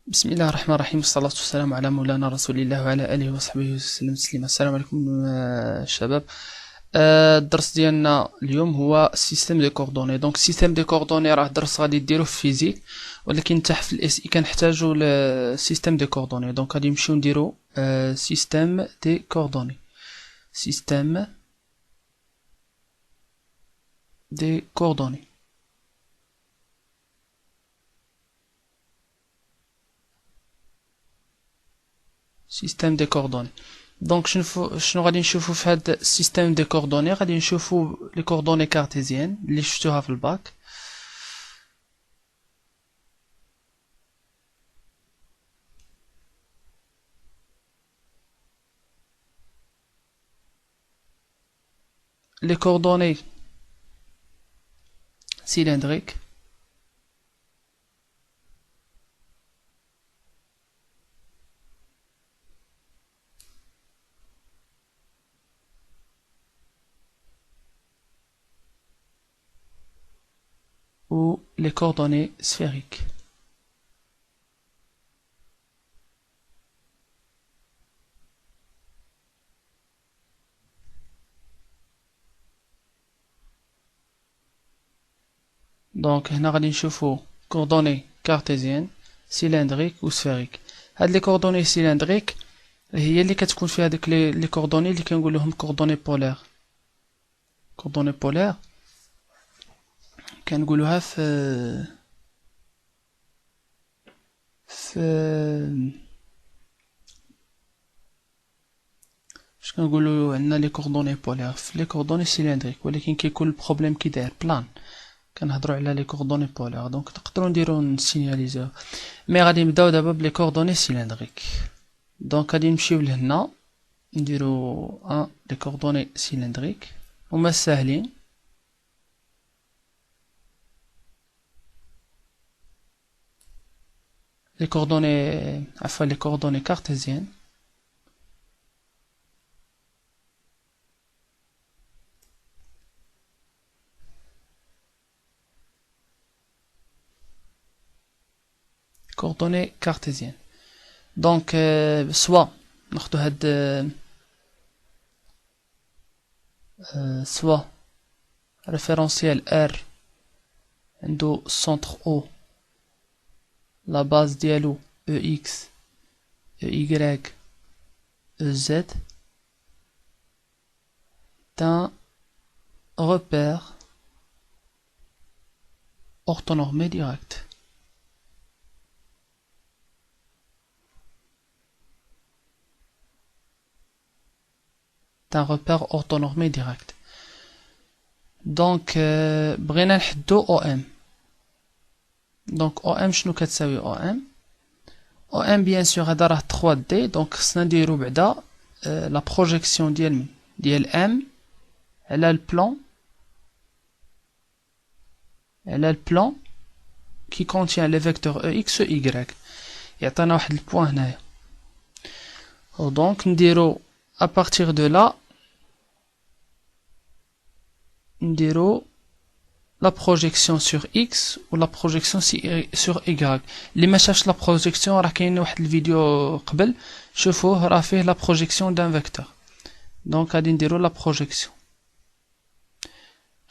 بسم الله الرحمن الرحيم، والصلاة والسلام على مولانا رسول الله وعلى آله وصحبه وسلم تسليما. السلام عليكم شباب. الدرس ديالنا اليوم هو سيستم دي كوردوني. دونك سيستم دي كوردوني راه درس غادي ديروه في فيزيك، ولكن حتى في الاس اي كنحتاجو لسيستم دي كوردوني. دونك غادي نمشيو نديرو سيستم دي كوردوني. سيستم دي كوردوني. سيستم دي كوردوني. دونك شنو غادي نشوفو في هاد السيستم دي كوردوني؟ غادي نشوفو لي كوردوني كارتيزيان اللي شفتوها في الباك. لي كوردوني cylindriques ou les coordonnées sphériques. دونك هنا غادي نشوفو coordonnées cartésiennes cylindriques ou sphériques. هاد لي coordonnées cylindriques هي اللي كتكون فيها ديك لي coordonnées اللي كنقولوهم coordonnées polaires. coordonnées polaires كنقولوها في باش كنقولوا عندنا لي كوردوني بولير في لي كوردوني سيلندريك، ولكن كيكون البروبليم كي داير بلان كنهضروا على لي كوردوني بولير. دونك نقدروا نديرو نسينياليزيو، مي غادي نبداو دابا بلي كوردوني سيلندريك. دونك غادي نمشيو لهنا نديرو لي كوردوني سيلندريك هما ساهلين. لي كوردوني عفوا لي كوردوني كارتيزيان. coordonnées cartésiennes. Donc soit ناخدو هاد soit référentiel R عنده centre O، la base ديالو EX EY EZ d'un repère orthonormé direct. d'un repère orthonormé direct. Donc بغينا نحدو OM. donc OM شنو كتساوي OM؟ OM bien sûr هذا راه 3D. donc خصنا نديرو بعدا لا بروجيكسيون ديال M على البلان qui contient les vecteurs EX et Y. يعطينا واحد البوان هنايا. donc نديرو à partir de là نديرو la projection sur X ou la projection sur Y. اللي ما شافش la projection راه كاين واحد الفيديو قبل شوفوه راه فيه la projection d'un vecteur. donc غادي نديرو la projection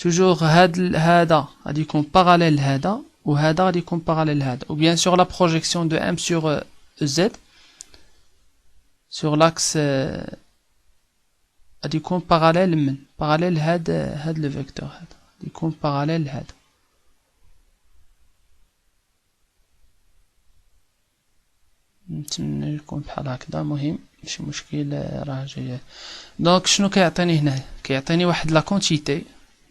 toujours هذا غادي يكون parallèle لهذا وهذا غادي يكون parallèle لهذا. ou bien sûr la projection de M sur Z sur l'axe غادي يكون parallèle parallèle هاد le vecteur هذا يكون باراليل لهذا. نتمنى يكون بحال هكذا. مهم ماشي مشكل راه جايه. دونك شنو كيعطيني هنا؟ كيعطيني واحد لا كونتيتي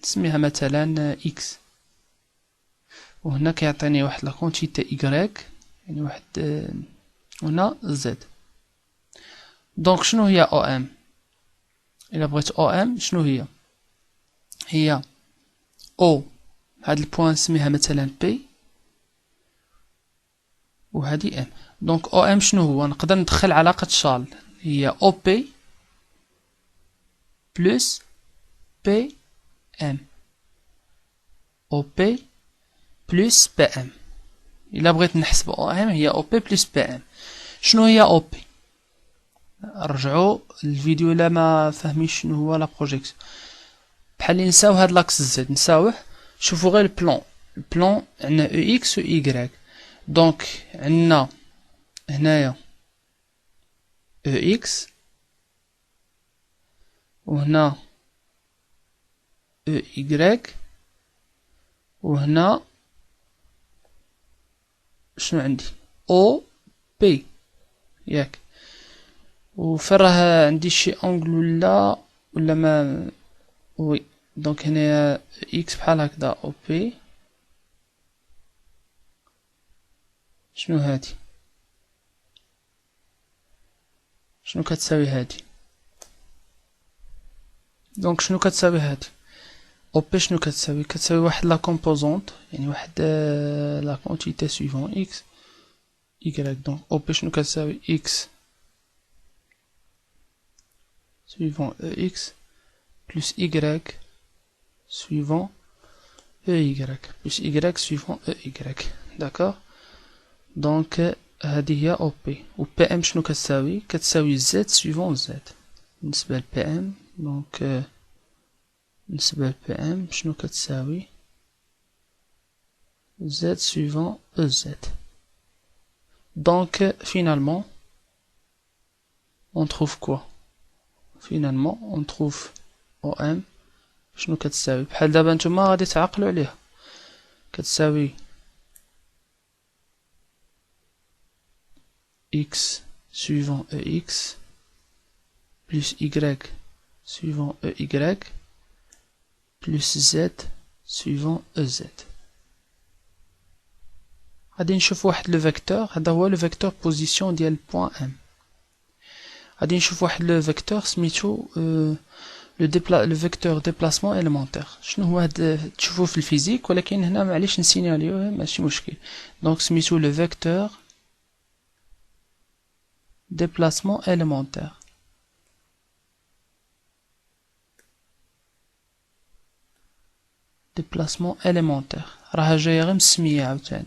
نسميها مثلا اكس، وهنا كيعطيني واحد لا كونتيتي ايغريك يعني واحد هنا زد. دونك شنو هي او ام؟ الا بغيت او ام شنو هي او هاد البوان نسميها مثلا بي وهادي ام. دونك او ام شنو هو؟ نقدر ندخل علاقة شارل هي او بي بلس بي ام. او بي بلس بي ام. الا بغيت نحسب او ام هي او بي بلس بي ام. شنو هي او بي؟ رجعوا الفيديو الا ما فهميش شنو هو لا بروجيكسيون. بحال اللي نساو هاد لاكس زد نساوه، شوفوا غير البلان عندنا او اكس و اي. دونك عندنا هنايا او اكس وهنا او اي وهنا شنو عندي او بي ياك. وفين راه عندي شي انجل ولا ما وي. دونك هنايا اكس بحال هكذا او بي. شنو هادي؟ شنو كتساوي هادي؟ دونك شنو كتساوي هادي؟ او بي شنو كتساوي واحد لا كومبوزونط، يعني واحد لا كونتيتي سويفون اكس y. دونك او بي شنو كتساوي اكس suivant EX plus Y suivant EY plus Y suivant EY. d'accord. donc هذه هي او بي. و بي ام شنو كتساوي Z suivant Z. بالنسبة ل بي ام دونك بالنسبة ل بي ام شنو كتساوي Z suivant EZ. donc finalement on trouve quoi? finalement on trouve OM شنو كتساوي بحال دابا نتوما غادي تعقلوا عليها. كتساوي x suivant EX plus Y suivant EY plus Z suivant EZ. غادي نشوف واحد لو فيكتور، هذا هو لو فيكتور بوزيسيون ديال بوين ام. غادي نشوف واحد لو فيكتور سميتو لو فيكتور ديبلاسمون إليمونتير. شنو هو هاد تشوفوه في الفيزيك، ولكن هنا معليش نسيناليوه ماشي مشكل. دونك سميتو لو فيكتور ديبلاسمون إليمونتير. ديبلاسمون إليمونتير راها جايه غير مسميه عاوتاني.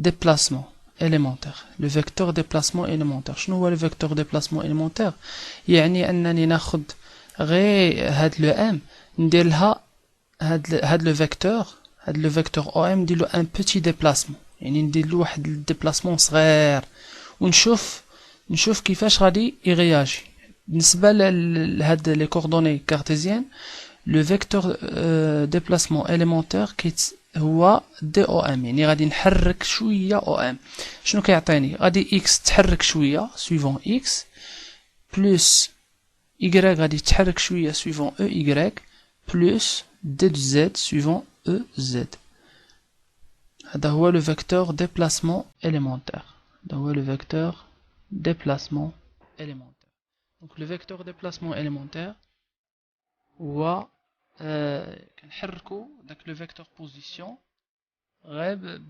déplacement élémentaire. Le vecteur déplacement élémentaire. شنو هو le vecteur déplacement élémentaire؟ يعني انني ناخذ غير هاد لو ام ندير لها هاد لو فيكتور او ام ندير له ان بيتي ديبلاسمون، يعني ندير له واحد الديبلاسمون صغير ونشوف كيفاش غادي يغياجي. بالنسبه لهاد لي كوردوني كارتيزيان لو فيكتور ديبلاسمون إليمونتير هو دي او ام، يعني غادي نحرك شويه او ام. شنو كيعطيني؟ غادي اكس تحرك شويه سويفون اكس بلس y غادي تحرك شويه سويفون او y بلس دي دو زد سويفون او زد. هذا هو لو فيكتور ديبلاسمون إليمونتير. هذا هو لو فيكتور ديبلاسمون إليمونتير. دونك لو فيكتور ديبلاسمون إليمونتير هو كنحركو داك لو فيكتور بوزيسيون غير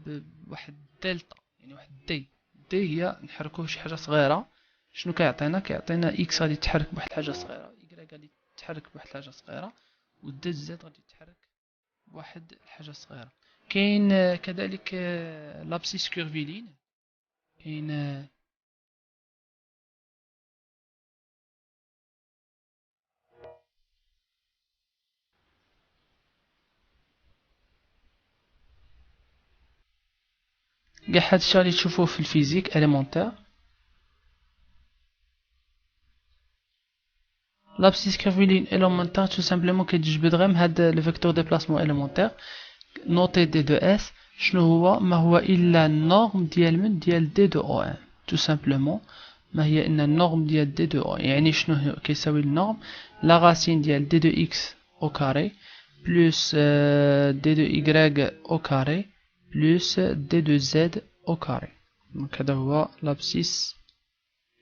بواحد دلتا، يعني واحد دي هي نحركوه شي حاجه صغيره. شنو كيعطينا اكس غادي تحرك بواحد الحاجه صغيره، y غادي تحرك بواحد الحاجه صغيره، و دي زد غادي تحرك بواحد الحاجه صغيره. كاين كذلك لابسيس كيرفيلين. كاين كاع هادشي اللي تشوفوه في الفيزيك اليمونتير. لابسيس كيرفيلين اليمونتير تو سامبلومون كيتجبد غير من هاد لو فيكتور ديبلاسمون اليمونتير نوتي دي دو اس. شنو هو؟ ما هو الا النورم ديال دي دو او ان. تو سامبلومون ما هي ان النورم ديال دي دو او، يعني شنو كيساوي النورم؟ لا راسين ديال دي دو اكس او كاري بلس دي دو y او كاري بلس دي دو زد au carré. Donc هذا هو l'abscisse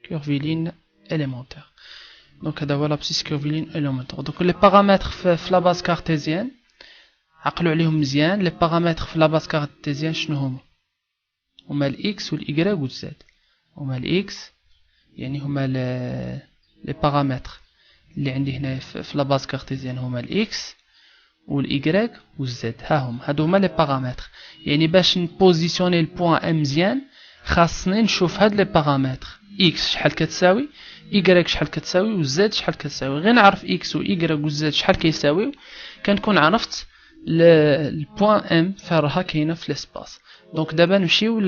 curviline élémentaire. Donc هذا هو l'abscisse curviline élémentaire. Donc les paramètres في la base cartésienne عقلوا عليهم مزيان. les paramètres في la base cartésienne شنو هما x و y و z. هما x يعني هما les paramètres اللي عندي هنا في la base cartésienne هما x و y و z. ها هادو هما les paramètres. يعني باش نبوزيسيوني البوان ام مزيان خاصني نشوف هاد لي بارامتر اكس شحال كتساوي y شحال كتساوي و z شحال كتساوي. غير نعرف x و y و z شحال كيساويو كنكون عرفت البوان ام فين راها كاينه في ليسباس. دونك دابا نمشيو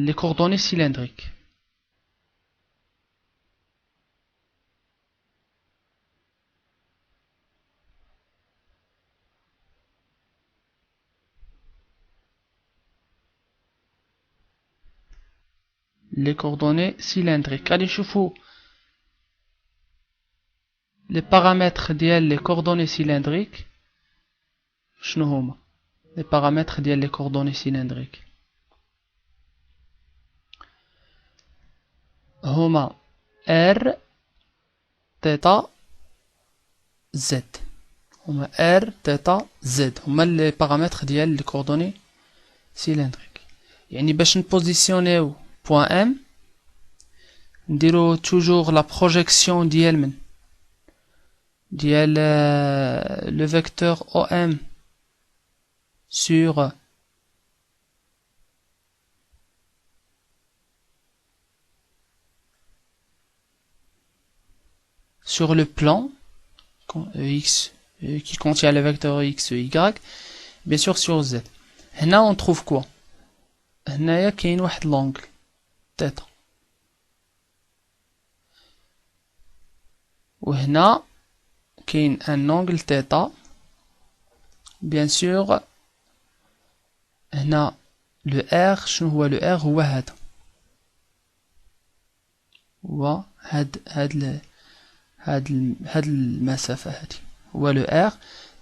les coordonnées cylindriques. Les coordonnées cylindriques. Allez, نشوفوا les paramètres ديال les coordonnées cylindriques. شنو هما les paramètres ديال les coordonnées cylindriques؟ هما r θ z. هما r θ z هما les paramètres ديال les coordonnées cylindriques. يعني باش نبوزيسيونيو point M نديرو toujours la projection ديال le vecteur OM sur le plan X qui contient le vecteur X et Y, bien sûr sur Z. هنا on trouve quoi؟ هنايا كاين واحد l'angle θ وهنا كاين ان angle θ. bien sûr هنا le R شنو هو le R هو هذا هو هاد المسافة هادي هو لو R.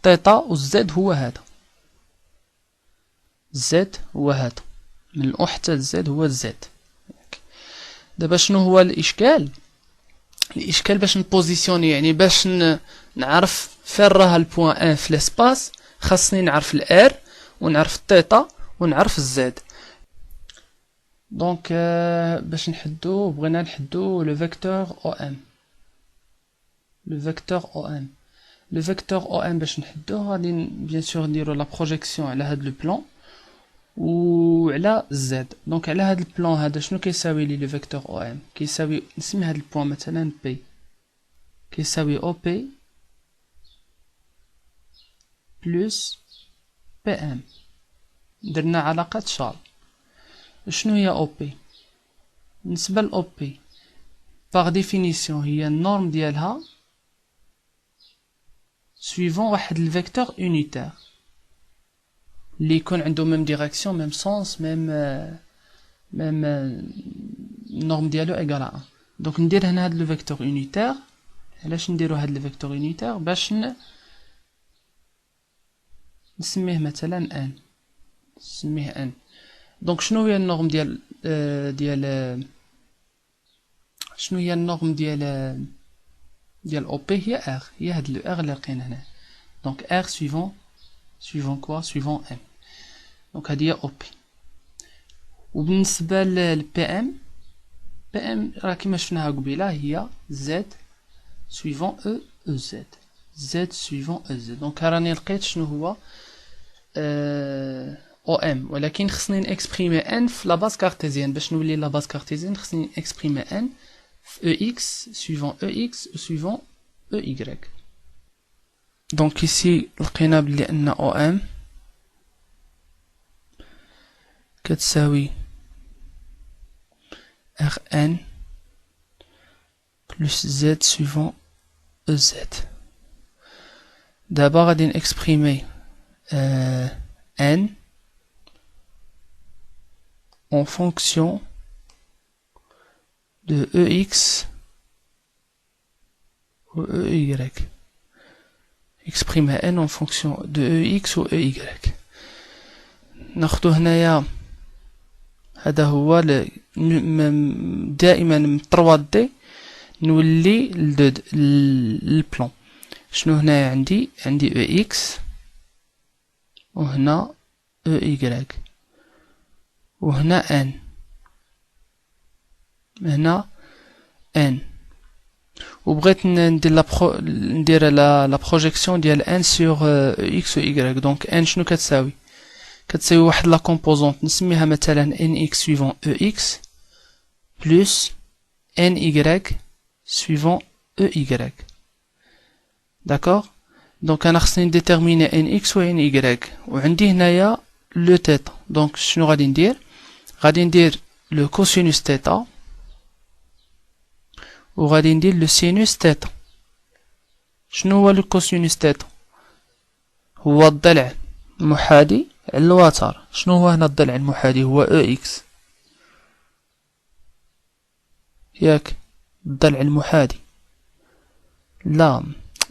θ و Z هو هذا Z هو هذا من الأو حتى الزد هو الزد. دابا شنو هو الإشكال؟ الإشكال باش نبوزيسيوني يعني باش نعرف فين راه البوان ان في ليسباس خاصني نعرف الار ونعرف الثيتا ونعرف الزد. دونك باش بغينا نحدو لو فيكتور او ام. لو فيكتور او ام لو فيكتور او ام باش نحدوه غادي بيان سور نديرو لا بروجيكسيون على هاد لو بلان وعلى زد. دونك على هاد البلان هذا شنو كيساوي لي لو فيكتور او ام؟ كيساوي نسمي هاد البوان مثلا بي كيساوي او بي بلس بي ام. درنا علاقة شارل. شنو هي او بي؟ بالنسبة ل او بي باغ ديفينيسيون هي النورم ديالها سويفون واحد الفيكتور يونيتير اللي يكون عنده ميم ديريكسيون ميم سونس ميم النورم ديالو ايكال 1. دونك ندير هنا هاد لو فيكتور يونيتير. علاش نديرو هاد لو فيكتور يونيتير؟ باش نسميه مثلا ان نسميه ان. دونك شنو هي النورم شنو هي النورم ديال او بي؟ هي ار. هي هاد لو ار اللي لقينا هنا. دونك ار suivant quoi suivant m. دونك هادي هي او بي. وبالنسبه للبي ام راه كيما شفناها قبيله هي زد suivant e z z suivant e z. دونك راني لقيت شنو هو او ام ولكن خصني نكسبريمي ان في لا باز كارتيزيان. باش نولي لا باز كارتيزيان خصني نكسبريمي ان في e x suivant e x suivant e y. دونك ici لقينا بلي ان او ام كتساوي ار ان بلس زد suivant e z. دابا غادي نكسبريمي n en fonction de ex ou ey. exprimer n en fonction de ex ou ey. ناخدو هنايا هذا هو دائما من 3 دي نولي للبلان. شنو هنايا عندي اي اكس وهنا اي وهنا ان هنا ان وبغيت ندير لا بروجيكسيون ديال ان سور اكس و y. دونك ان شنو كتساوي واحد لا كومبوزونت نسميها مثلا ان اكس سويفون او اكس بلس ان y سويفون او y. داكوغ. دونك انا خصني نديتيرميني ان اكس و ان y وعندي هنايا لو تيتا. دونك شنو غادي ندير لو كوسينوس تيتا وغادي ندير لو سينوس تيتا. شنو هو لو كوسينوس تيتا؟ هو الضلع المحادي على الوتر. شنو هو هنا الضلع المحادي؟ هو او اكس ياك. الضلع المحادي لا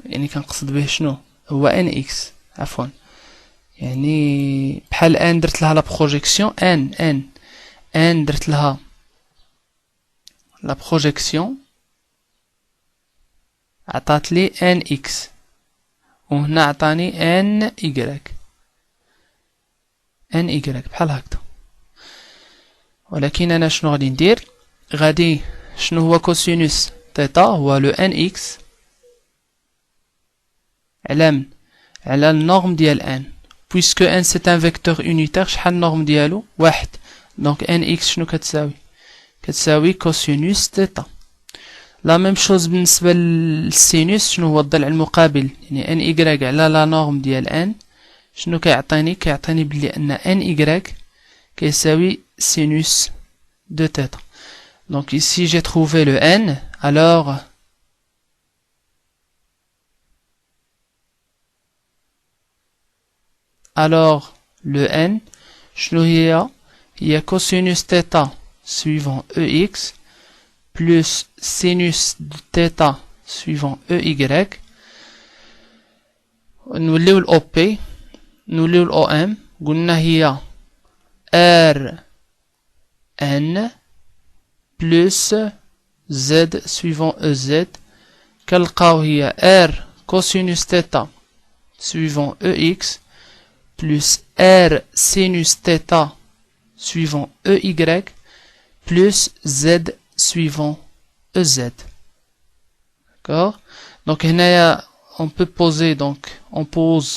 يعني كنقصد به شنو هو ان اكس عفوا. يعني بحال ان درت لها لا بروجيكسيون ان درت لها لا بروجيكسيون عطات لي ان اكس وهنا عطاني ان y بحال هكذا. ولكن انا شنو غادي ندير؟ شنو هو كوسينوس تيتا؟ هو لو ان اكس على النورم ديال ان puisque n c'est un vecteur unitaire. شحال النورم ديالو؟ واحد. دونك ان اكس شنو كتساوي كوسينوس تيتا. لا ميم شوز بالنسبه للسينوس. شنو هو الضلع المقابل؟ يعني ان y على لا نورم ديال ان شنو كيعطيني بلي ان ان y كيساوي سينوس دو تيتا. Donc ici j'ai trouvé le n, alors le n, شنو هي cosinus θ suivant ex plus sinus de θ suivant ey. نوليو ال OP نوليو ال OM. قلنا هي r n plus z suivant ez. كنلقاو هي r cosinus θ suivant ex plus r sinus θ suivant ey plus z suivant ez. D'accord? Donc on peut poser, donc on pose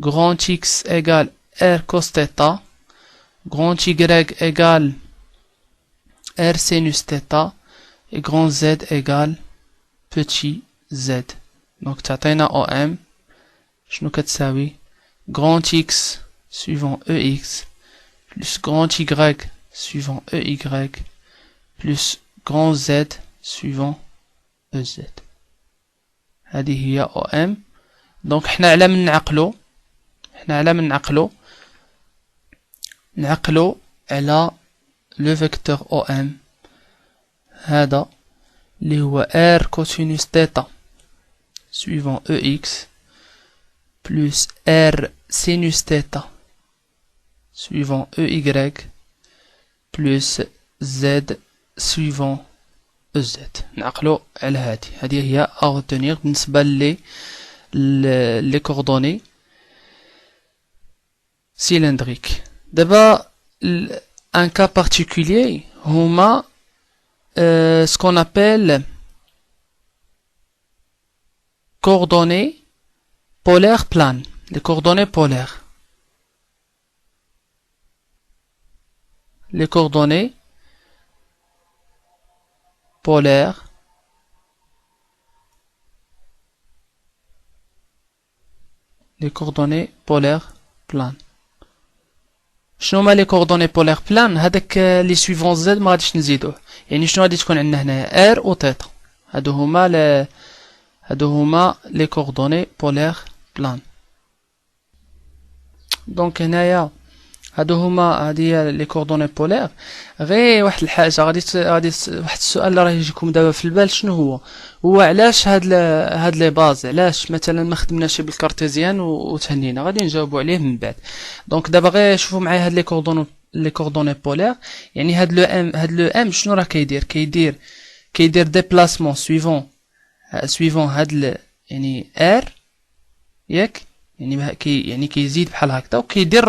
grand x égale r cos θ, grand y égale r sinus θ et grand z égale petit z. Donc تعطينا OM شنو كتساوي grand x suivant ex plus grand y suivant ey plus grand z suivant ez. هذه هي OM. دونك حنا على من نعقلو على لو فيكتور OM هذا اللي هو r cosinus θ suivant ex plus r sinus θ suivant ey plus z suivant ez. نعقلو على هذه هي à retenir بالنسبة les coordonnées cylindriques. D'abord, un cas particulier, هما ce qu'on appelle coordonnées polaires planes. Les coordonnées polaires. Les coordonnées polaires planes. شنو هما لي كوردوني بولير بلان؟ هذاك لي سويفون زد ما غاديش نزيدوه. يعني شنو غادي تكون عندنا هنايا ار و تيتا. هادو هما لي كوردوني بولير بلان. دونك هنايا هادي لي كوردوني بولير. غير واحد الحاجه غادي واحد السؤال اللي راه يجيكم دابا في البال شنو هو علاش هاد لي باز علاش مثلا ما خدمناش بالكارتيزيان وتهنينا؟ غادي نجاوبوا عليه من بعد. دونك دابا غير شوفوا معايا هاد لي كوردوني بولير. يعني هاد لو ام شنو راه كيدير ديبلاسمون سويفون هاد يعني ار ياك. يعني كيزيد بحال هكذا وكيدير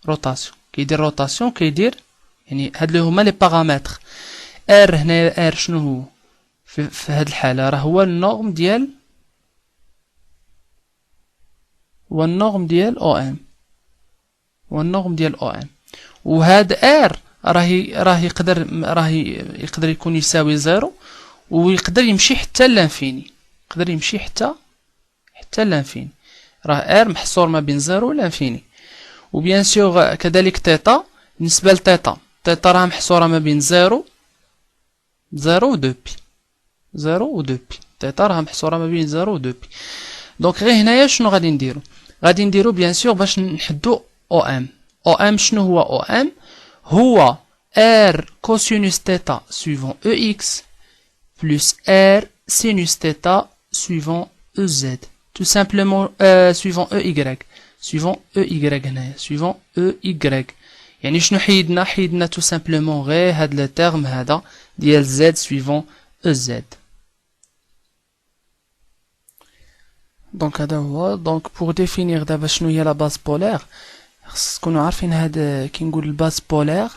روتاسيون يعني هاد اللي هما لي بارامتر. ار هنا ار شنو هو في هاد الحالة؟ راه هو النورم ديال او ام، هو النورم ديال او ام. وهاد ار يقدر يكون يساوي زيرو، ويقدر يمشي حتى لانفيني، يقدر يمشي حتى لانفيني. راه ار محصور ما بين زيرو لانفيني. وبيان سور كذلك تيتا، بالنسبة لتيتا، تيتا راه محصورة ما بين زيرو و دو بي، زيرو و دو بي، تيتا راه محصورة ما بين زيرو و دو بي. دونك غير هنايا شنو غادي نديرو؟ غادي نديرو بيان سور باش نحدو او ام. او ام شنو هو او ام؟ هو ار كوسينوس تيتا سويفون او اكس plus R sinus θ suivant EZ. Tout simplement, suivant EY. Suivant EY هنايا. Suivant EY. يعني شنو حيدنا؟ حيدنا tout simplement غير هاد لو تيرم هذا ديال Z suivant EZ. دونك هذا هو. دونك pour définir دابا شنو هي لا باز بولير، خص تكونوا عارفين هاد كي نقول الباز بولير،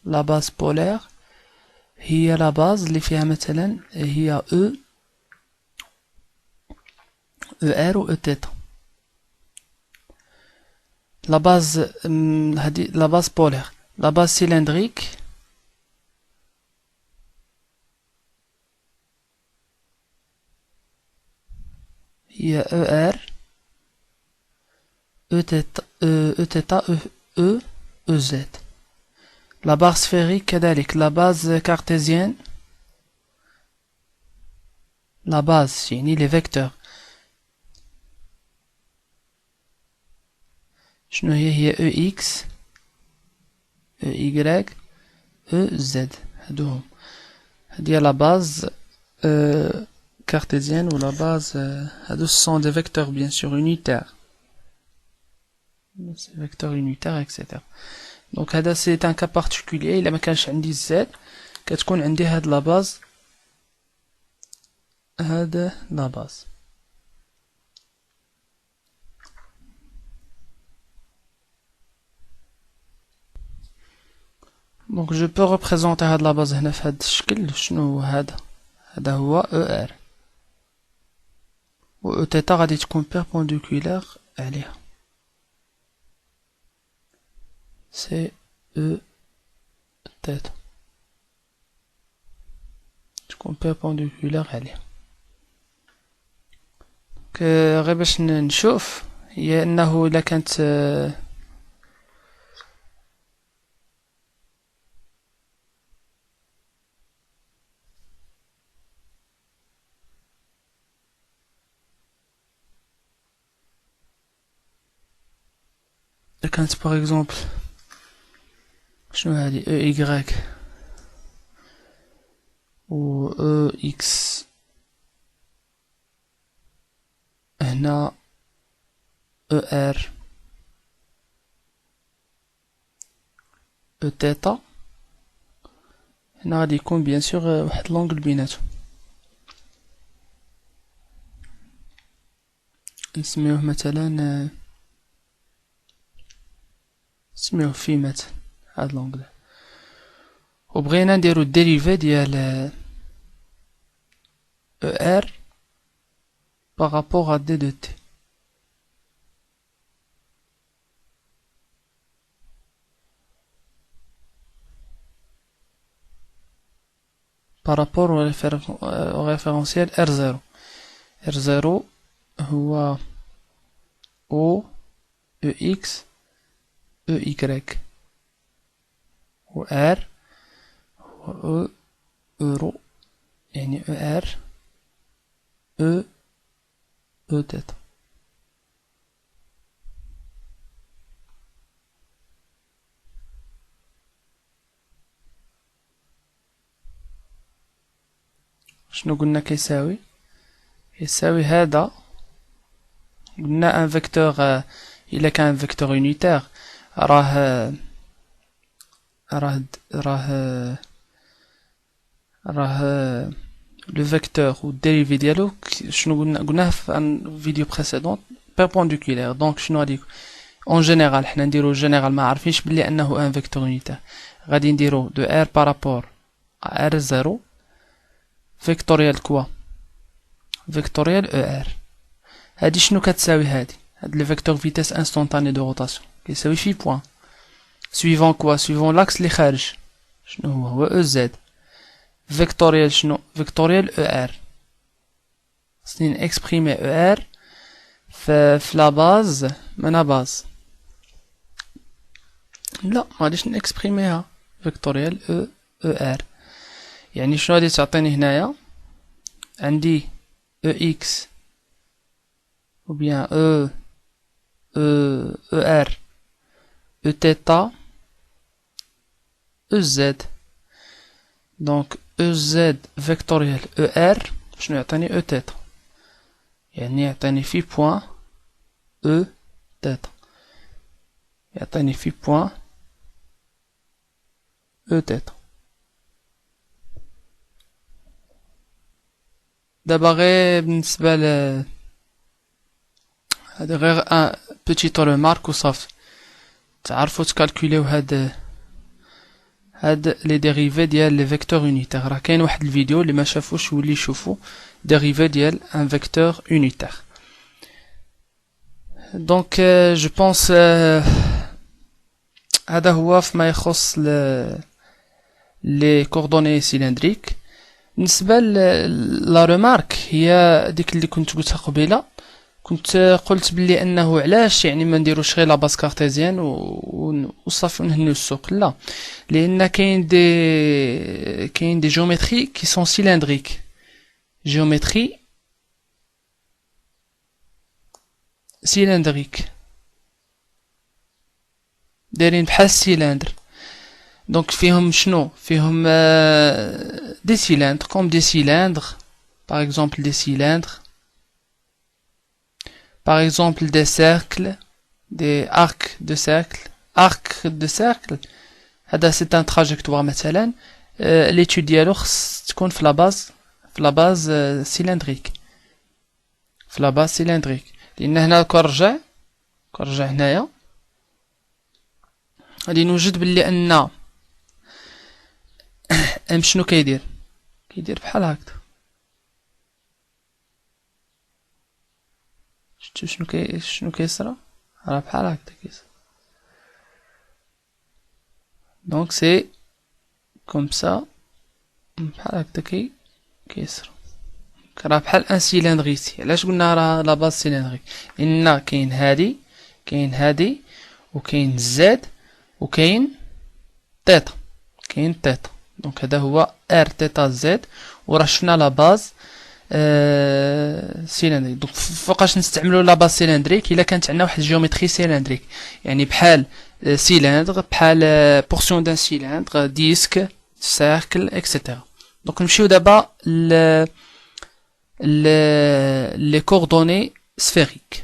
لا باز بولير هي لا باز اللي فيها مثلا هي او ار و او تيتا. لا باز هادي لا باز بولير. لا باز سيلندريك هي او ار او تيتا او تيتا او او زد. La barre sphérique كذلك la base cartésienne، la base يعني les vecteurs شنو هي e x e y e z. هادوهم هادي la base cartésienne ou la base هادو ce sont des vecteurs bien sûr unitaires، ces vecteurs unitaires etc. دونك هذا سي ان كا بارتيكولير. الا ما كانش عندي زد كتكون عندي هاد لا باز، هذا لا باز. دونك جو بو ريبريزونتي هاد لا باز هنا في هاد الشكل. شنو هو هذا؟ هذا هو او ار، و او تيتا غادي تكون بيربونديكولار عليها، سي او تيتا تكون بيربونديكولار عليها. غير باش نشوف هي انه الا كانت باغ اكزومبل شنو هادي او ايغريك و او اكس هنا او ار او تيتا، هنا غادي يكون بيان سور واحد لونغل بيناتهم نسميوه مثلا نسميوه في مثلا هاد لونغل. وبغينا نديرو الديريفي ديال او ار بارابور ا دي دو تي. par rapport au référentiel R0. R0 هو O EX EY و R هو euro يعني ER E تيتا. شنو قلنا كيساوي؟ يساوي هذا قلنا ان فيكتور الا كان فيكتور يونيتير راه لو فيكتور و الديريفي ديالو شنو قلناه في ان فيديو بريسيدون بيربونديكولير. دونك شنو غادي اون جينيرال حنا نديرو جينيرال ما عارفينش بلي انه ان فيكتور يونيتير، غادي نديرو دو ار بارابور ار زيرو فيكتوريال كوا فيكتوريال او ار. هادي شنو كتساوي؟ هاد لو فيكتور فيتيس انستونتاني دو روتاسيون كيساوي في بوين سويفون كوا سويفون لاكس اللي خارج شنو هو او زد فيكتوريال شنو فيكتوريال او ار. خصني اكسبريمي او ار في لا باز من باز لا ما غاديش نكسبريميها فيكتوريال او ار. يعني شنو غادي تعطيني هنايا؟ عندي او اكس ou bien ER, E θ, EZ. Donc EZ vectoriel ER شنو يعطيني E θ، يعني يعطيني في بوان E θ، يعطيني في بوان E θ. دابا غير بالنسبة هذا غير ان بوتيت ريمارك وصافي. تعرفوا تكالكوليو هاد لي ديريفي ديال لي فيكتور يونيتير. راه كاين واحد الفيديو اللي ما شافوش يولي يشوفوا ديريفي ديال ان فيكتور يونيتير. دونك جو بونس هذا هو فيما يخص لي كوردوني سيلندريك. بالنسبه لا ريمارك هي ديك اللي كنت قلتها قبيله، كنت قلت بلي انه علاش يعني ما نديروش غير لا باس كارتيزيان وصافي ونهنيو السوق. لا، لان كاين دي جيومتري كي سون سيلندريك، جيومتري سيلندريك دايرين بحال السيلندر. دونك فيهم شنو؟ فيهم دي سيلندر كوم دي سيلندر par exemple des cylindres, par exemple des cercles, des arcs de cercle. Arc de cercle هذا c'est un trajectoire مثلا l'étude ديالو خص تكون في لا باز سيلندريك، في لا باز سيلندريك. لان هنا كنرجع هنايا غادي نوجد بلي ان ام شنو كيدير بحال هكذا. شفتو شنو كيصرا؟ راه بحال هكذا كيصرا. دونك سي كوم سا بحال هكذا كيصرا. راه بحال ان سيلندريتي. علاش قلنا راه لا باز سيلندريك؟ لان كاين هادي وكاين زد وكاين تيتا، دونك هذا هو ار تيتا زد. وراه شفنا لا باز سيلندريك. دونك فوقاش نستعملوا لا باز سيلندريك؟ الا كانت عندنا واحد الجيومتري سيلندريك، يعني بحال سيلندر، بحال بورسيون دان سيلندر، ديسك، سيركل اكسيتيرا. دونك نمشيو دابا لي كوردوني سفيريك.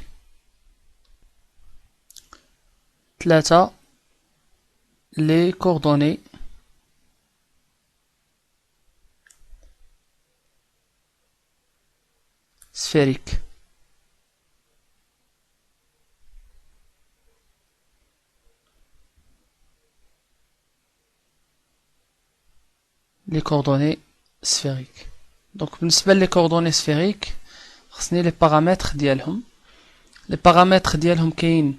3 les coordonnées sphériques. Les coordonnées sphériques. Donc بالنسبة لي coordonnées sphériques خصني les paramètres ديالهم. les paramètres ديالهم كاين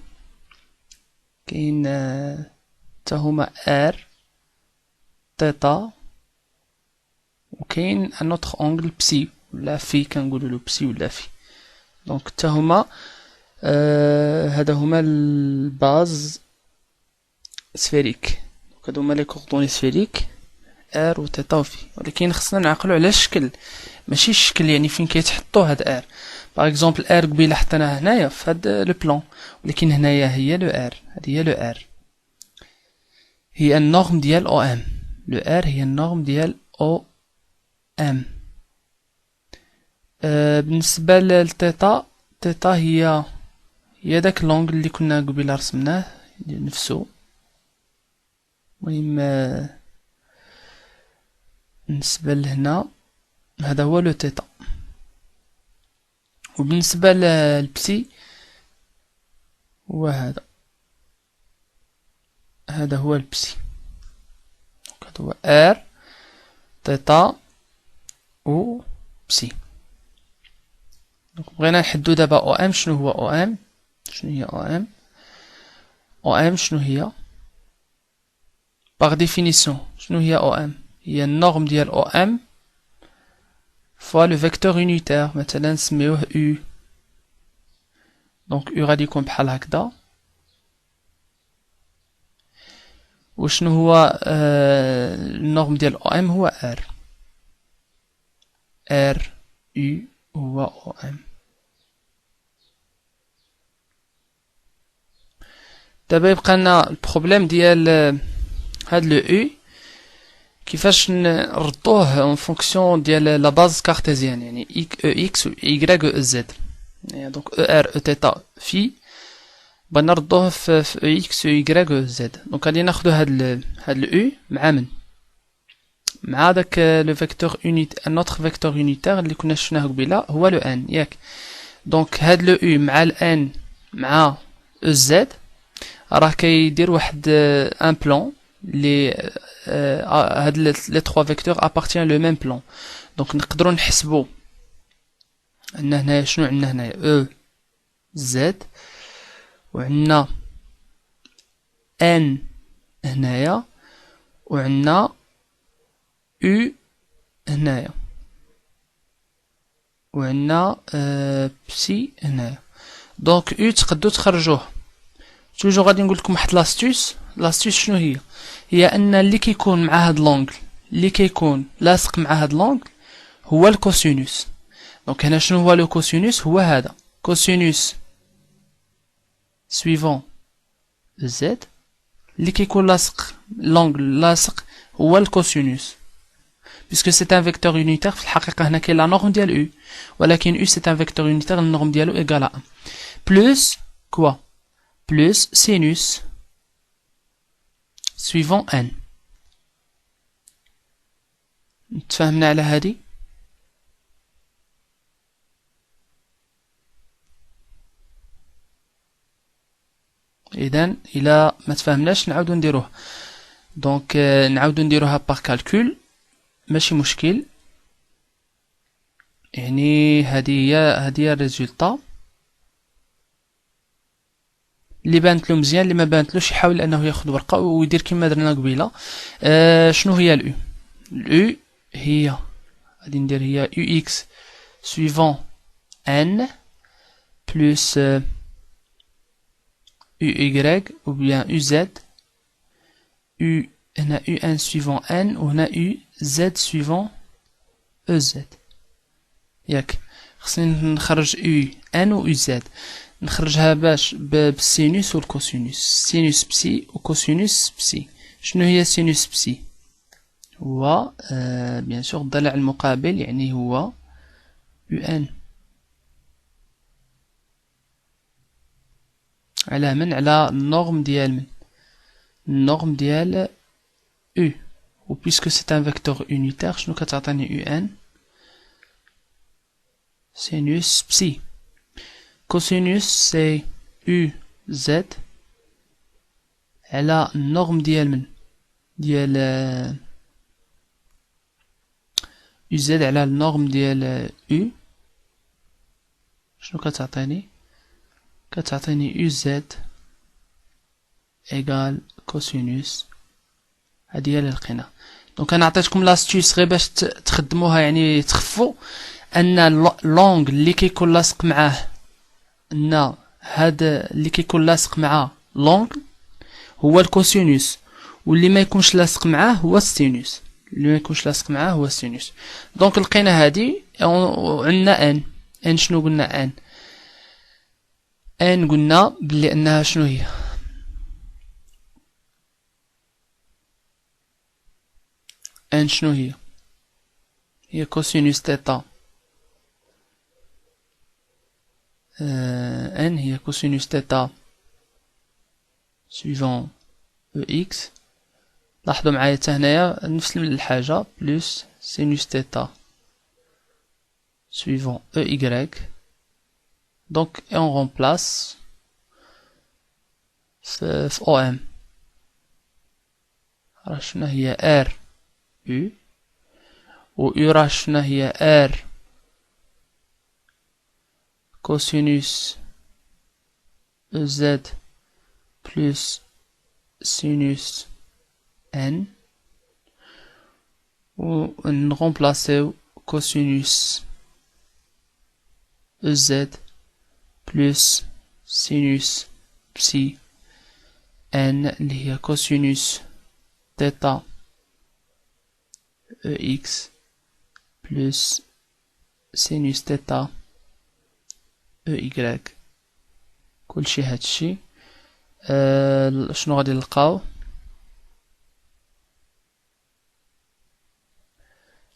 تا هما r تيتا وكاين ان اوتر انجل بسي ولا في، كنقولوا له بسي ولا في. دونك تا هما هذا هما الباز سفيريك. دونك هادو هما لي كوردوني سفيريك ار و تيتا و في. ولكن خصنا نعقلوا على الشكل ماشي الشكل، يعني فين كيتحطوا هاد ار. باغ اكزومبل ار قبيله حطيناها هنايا في هاد لو بلان، ولكن هنايا هي لو ار، هادي هي لو ار، هي النورم ديال او ام. لو ار هي النورم ديال او ام. بالنسبه للتيتا، تيتا هي داك لونغل اللي كنا قبيله رسمناه نفسه. المهم بالنسبه لهنا هذا هو لو تيتا. وبالنسبه للبسي هو هذا هو البسي. هذا هو ار تيتا و بسي. بغينا نحدو دابا او ام. شنو هو او ام؟ شنو هي او ام؟ او ام شنو هي؟ باغ ديفينيسيون شنو هي او ام؟ هي النورم ديال او ام فوا لو فيكتور يونيتير، مثلا نسميوه u. دونك u غادي يكون بحال هكدا. وشنو هو النورم ديال او ام؟ هو r. r u هو او ام. دابا يبقى لنا البروبليم ديال هاد لو u كيفاش نردوه اون فونكسيون ديال لا باز كارتيزيان، يعني x و y و z. دونك e r e تيتا في بغينا نردوه في e x و y و z. دونك غادي ناخدو هاد ال u مع من؟ مع داك لو فيكتور يونيت، ان اوتر فيكتور يونيتير اللي كنا شفناه قبيله هو لو n ياك. دونك هاد لو u مع ال n مع e z راه كيدير واحد ان بلان لي هاد لي 3 فيكتور ابارتيان لو ميم بلان. دونك نقدروا نحسبوا ان هنايا شنو عندنا هنايا e z وعندنا n هنايا وعندنا u هنايا وعندنا بسي هنايا. دونك u تقدروا تخرجوه. توجور غادي نقول لكم واحد لاستيس شنو هي ان اللي كيكون مع هاد لونغل، اللي كيكون لاصق مع هاد لونغل هو الكوسينوس. دونك هنا شنو هو لو كوسينوس؟ هو هذا كوسينوس سويفون زد. اللي كيكون لاصق لونغل لاصق هو الكوسينوس، بيسكو سي ان فيكتور يونيتير. في الحقيقه هنا كاين لا نورم ديال u، ولكن u سي ان فيكتور يونيتير النورم ديالو ايغال 1 بلس كوا بلس سينوس suivant n. تفاهمنا على هذه؟ اذا الى ما تفاهمناش نعاودو نديروه. دونك نعاودو نديروها بار كالكول ماشي مشكل. يعني هذه هي الريزولطا اللي بانت له مزيان. اللي ما بانتلوش يحاول انه ياخذ ورقه ويدير كما درنا قبيله. شنو هي الاو؟ الاو هي غادي ندير هي يو اكس سويفون ان بلس يو y ou bien uz u هنا un suivant n وهنا uz suivant ez. ياك خصني نخرج u n و uz نخرجها باش بالسينوس والكوسينوس. سينوس بسي وكوسينوس بسي. شنو هي سينوس بسي؟ هو بيان سور الضلع المقابل، يعني هو un على من؟ على النورم ديال من؟ النورم ديال u. و puisque c'est un vecteur unitaire شنو كتعطيني un؟ سينوس بسي. كوسينوس سي u z على النورم ديال من؟ ديال u z على النورم ديال u. شنو كتعطيني؟ كتعطيني uz ايغال كوسينوس. هادي هي اللي لقينا. دونك انا عطيتكم لاستيوس غير باش تخدموها، يعني تخفوا ان لونغ اللي كيكون لاصق معاه ان هذا اللي كيكون لاصق مع لونغ هو الكوسينوس، واللي ما يكونش لاصق معاه هو السينوس. اللي ما يكونش لاصق معاه هو السينوس. دونك لقينا هادي وعندنا ان شنو قلنا؟ ان قلنا بلي انها شنو هي؟ ان شنو هي؟ هي كوسينوس تيتا. ان هي كوسينوس تيتا سويفون او اكس. لاحظوا معايا حتى هنايا نفس الحاجه بلس سينوس تيتا سويفون او y. دونك اون رومبلاس في او ام. راه شنو هي ار u و U راه شفنا هي R كوسينوس Z بلس سينوس N و نغومبلاسيو كوسينوس Z بلس سينوس بسي N اللي هي كوسينوس تيتا EX بلس سينوس تيتا EY. كلشي هادشي شنو غادي نلقاو؟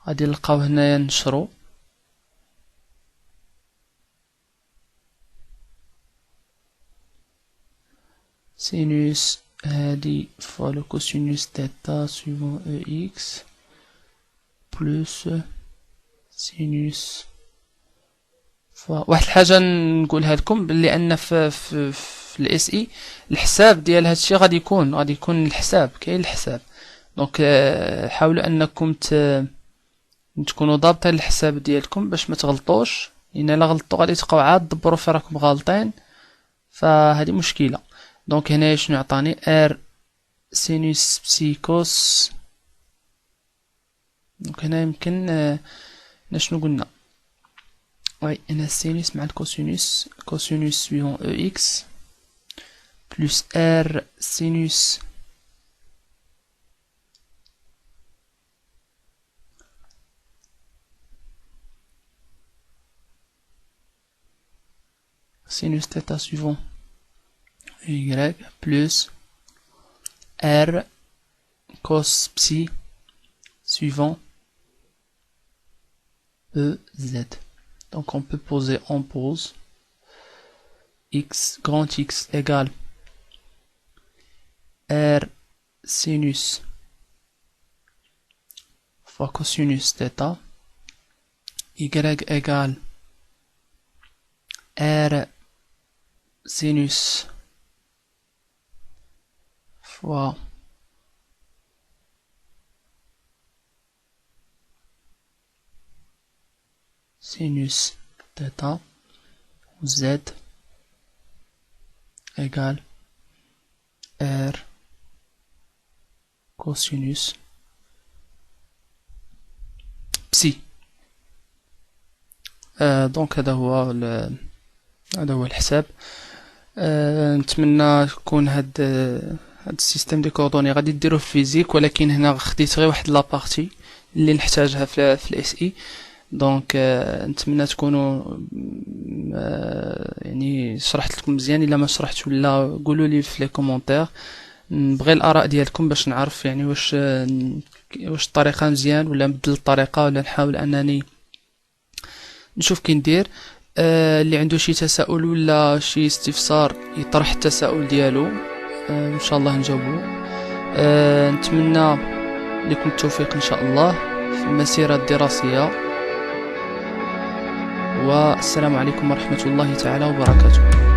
غادي نلقاو هنايا نشرو سينوس هادي فوا لو كوسينوس تيتا سويفون او اكس بلس سينوس فوا واحد الحاجه نقولها لكم بلي ان في الاس اي الحساب ديال هادشي غادي يكون الحساب كاين الحساب. دونك حاولوا انكم تكونوا ضابطين الحساب ديالكم باش ما تغلطوش، لان الا غلطتوا غادي تبقاو عاد تدبروا في راكم غالطين، فهذه مشكله. دونك هنا شنو عطاني؟ ار سينوس بسيكوس. دونك هنا يمكن شنو قلنا؟ وي هنا السينوس مع الكوسينوس، كوسينوس سويون او اكس بلس ار سينوس sinus θ suivant y plus r cos psi suivant e z. Donc on peut poser en pause x grand X égale r sinus fois cosinus θ, y égale r sinus fois sinus θ, z égale r cosinus psi. دونك هذا هو الحساب. نتمنى يكون هاد السيستم دي كوردوني غادي ديروه في الفيزيك، ولكن هنا خديت غير واحد لابارتي اللي نحتاجها في الاس اي. دونك نتمنى تكونوا يعني شرحت لكم مزيان. الا ما شرحتش ولا قولوا لي في لي كومونتير، نبغي الاراء ديالكم باش نعرف يعني واش الطريقه مزيان ولا نبدل الطريقه، ولا نحاول انني نشوف كي ندير. اللي عنده شي تساؤل ولا شي استفسار يطرح التساؤل ديالو، ان شاء الله نجاوبه. نتمنى لكم التوفيق ان شاء الله في المسيرة الدراسية، والسلام عليكم ورحمة الله تعالى وبركاته.